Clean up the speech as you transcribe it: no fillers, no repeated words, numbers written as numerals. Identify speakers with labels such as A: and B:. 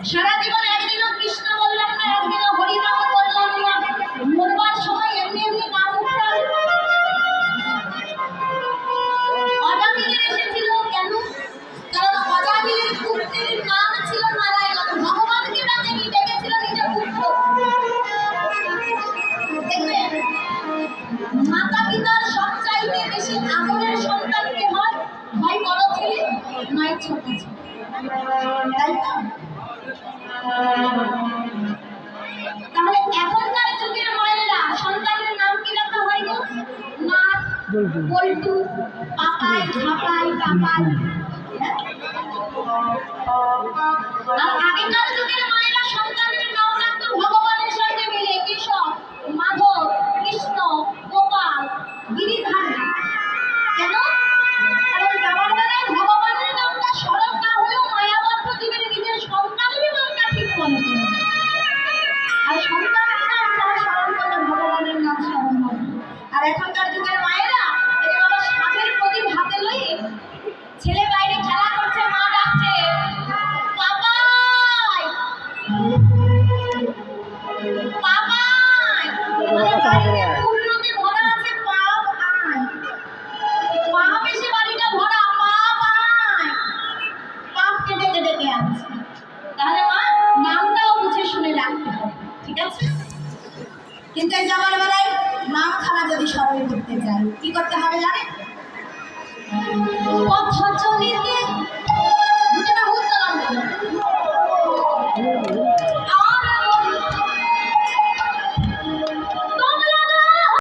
A: সারা জীবন একদিনও কৃষ্ণ বললাম না, একদিনও হরি নাম করলাম না, মরবার সময় এমনি এমনি নাম উঠলাম। অজামিলের এসেছিল কেন? কারণ অজামিলের পুত্রের নাম ছিল নারায়ণ, ভগবানকে ডাকেনি, ডেকেছিল নিজের পুত্র। দেখবেন মাতা পিতার সবচাইতে বেশি আদরের সন্তান কে হয়? হয় বড় ছেলে, নয় ছোট ছেলে, তাই তো? তাহলে এখনকার যুগের মায়েরা সন্তানের নাম কি রাখা হয় গো? নাথ, বল্টু, পাপাই, ঝাপাই, টাপাই। আর আগেকার যুগের মায়েরা সন্তানের নাম রাখতো ভগবানের সঙ্গে মিলে, কেশব, মাধব, কৃষ্ণ, গোপাল, গিরিধারী। কেন? কারণ যাওয়ার বেলায় ভগবানের নামটা স্মরণ না হলেও মায়াবদ্ধ জীবের নিজের সন্তানেরই নামটা ঠিক মনে করে। আর সন্তানের নাম তারা স্মরণ করলে ভগবানের নাম স্মরণ হবে। আর এখনকার যুগের মায়েরা এই যে বাবা সাজের প্রদীপ হাতে লইয়ে ছেলে বাইরে খেলা করছে, মা ডাকছে পাপাই পাপাই, মানে বাড়িতে পূর্ণতে ভরা আছে, পাপ আয়, পাপ এসে বাড়িটা ভরা, পাপ আয়, পাপকে ডেকে ডেকে আনছে। তাহলে মা নামটাও বুঝে শুনে রাখতে হবে, ঠিক আছে? কিন্তু এই যাবার বেলায় নাম খানা যদি স্মরণ করতে চাই কি করতে হবে জানেন? পথ চলিতে দুটো না উত্তরণ